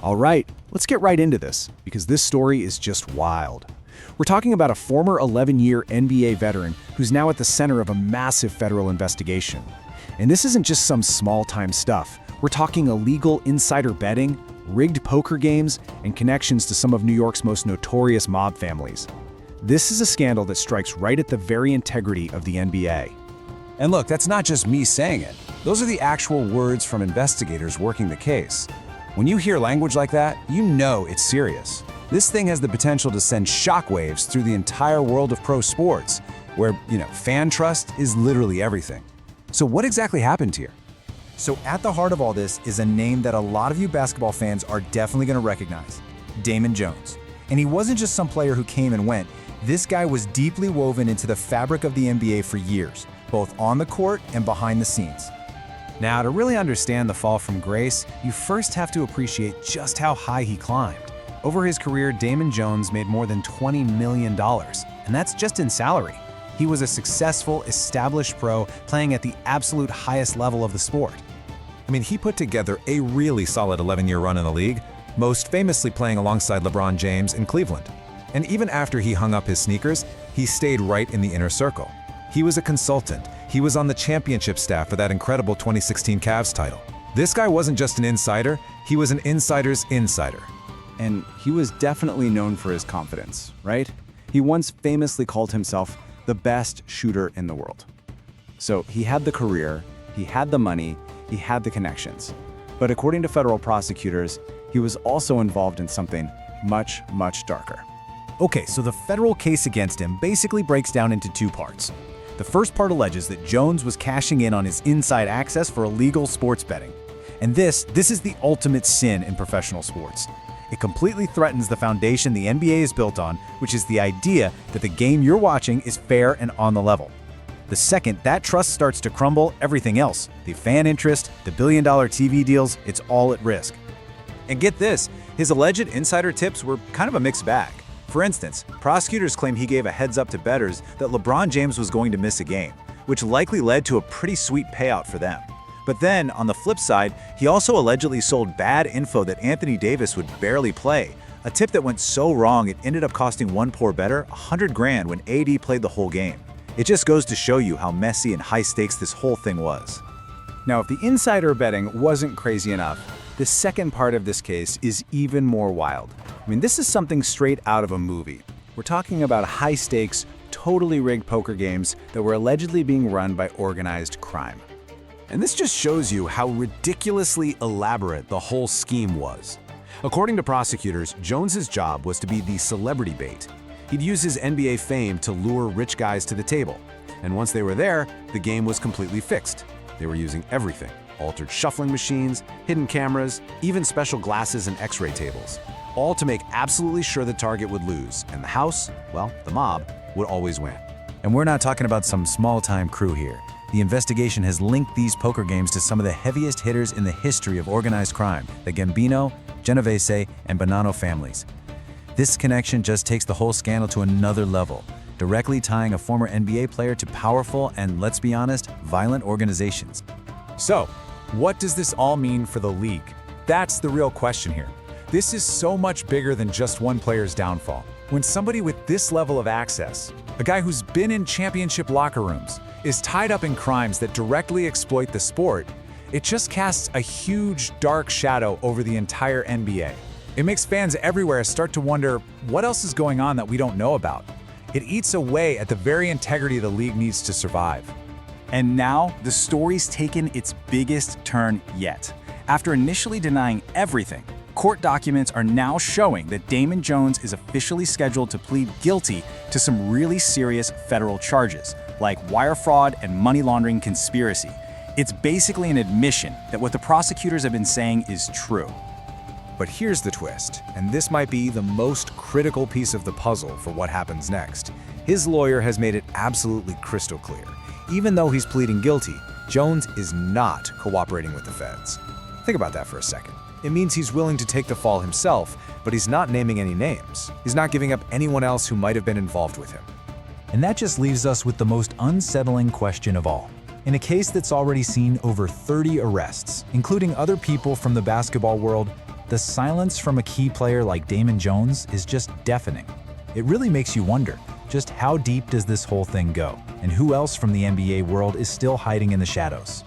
All right, let's get right into this, because this story is just wild. We're talking about a former 11-year NBA veteran who's now at the center of a massive federal investigation. And this isn't just some small-time stuff. We're talking illegal insider betting, rigged poker games, and connections to some of New York's most notorious mob families. This is a scandal that strikes right at the very integrity of the NBA. And look, that's not just me saying it. Those are the actual words from investigators working the case. When you hear language like that, you know it's serious. This thing has the potential to send shockwaves through the entire world of pro sports, where, fan trust is literally everything. So what exactly happened here? So at the heart of all this is a name that a lot of you basketball fans are definitely going to recognize, Damon Jones. And he wasn't just some player who came and went. This guy was deeply woven into the fabric of the NBA for years, both on the court and behind the scenes. Now, to really understand the fall from grace, you first have to appreciate just how high he climbed. Over his career, Damon Jones made more than $20 million, and that's just in salary. He was a successful, established pro playing at the absolute highest level of the sport. He put together a really solid 11-year run in the league, most famously playing alongside LeBron James in Cleveland. And even after he hung up his sneakers, he stayed right in the inner circle. He was a consultant. He was on the championship staff for that incredible 2016 Cavs title. This guy wasn't just an insider, he was an insider's insider. And he was definitely known for his confidence, right? He once famously called himself the best shooter in the world. So he had the career, he had the money, he had the connections. But according to federal prosecutors, he was also involved in something much, much darker. Okay, so the federal case against him basically breaks down into two parts. The first part alleges that Jones was cashing in on his inside access for illegal sports betting. And this is the ultimate sin in professional sports. It completely threatens the foundation the NBA is built on, which is the idea that the game you're watching is fair and on the level. The second that trust starts to crumble, everything else, the fan interest, the billion-dollar TV deals, it's all at risk. And get this, his alleged insider tips were kind of a mixed bag. For instance, prosecutors claim he gave a heads up to bettors that LeBron James was going to miss a game, which likely led to a pretty sweet payout for them. But then, on the flip side, he also allegedly sold bad info that Anthony Davis would barely play, a tip that went so wrong it ended up costing one poor bettor $100,000 when AD played the whole game. It just goes to show you how messy and high stakes this whole thing was. Now, if the insider betting wasn't crazy enough, the second part of this case is even more wild. This is something straight out of a movie. We're talking about high-stakes, totally rigged poker games that were allegedly being run by organized crime. And this just shows you how ridiculously elaborate the whole scheme was. According to prosecutors, Jones's job was to be the celebrity bait. He'd use his NBA fame to lure rich guys to the table. And once they were there, the game was completely fixed. They were using everything: altered shuffling machines, hidden cameras, even special glasses and x-ray tables, all to make absolutely sure the target would lose, and the house, the mob, would always win. And we're not talking about some small-time crew here. The investigation has linked these poker games to some of the heaviest hitters in the history of organized crime, the Gambino, Genovese, and Bonanno families. This connection just takes the whole scandal to another level, directly tying a former NBA player to powerful and, let's be honest, violent organizations. So, what does this all mean for the league? That's the real question here. This is so much bigger than just one player's downfall. When somebody with this level of access, a guy who's been in championship locker rooms, is tied up in crimes that directly exploit the sport, it just casts a huge, dark shadow over the entire NBA. It makes fans everywhere start to wonder what else is going on that we don't know about. It eats away at the very integrity the league needs to survive. And now, the story's taken its biggest turn yet. After initially denying everything, court documents are now showing that Damon Jones is officially scheduled to plead guilty to some really serious federal charges, like wire fraud and money laundering conspiracy. It's basically an admission that what the prosecutors have been saying is true. But here's the twist, and this might be the most critical piece of the puzzle for what happens next. His lawyer has made it absolutely crystal clear. Even though he's pleading guilty, Jones is not cooperating with the feds. Think about that for a second. It means he's willing to take the fall himself, but he's not naming any names. He's not giving up anyone else who might have been involved with him. And that just leaves us with the most unsettling question of all. In a case that's already seen over 30 arrests, including other people from the basketball world, the silence from a key player like Damon Jones is just deafening. It really makes you wonder, just how deep does this whole thing go? And who else from the NBA world is still hiding in the shadows?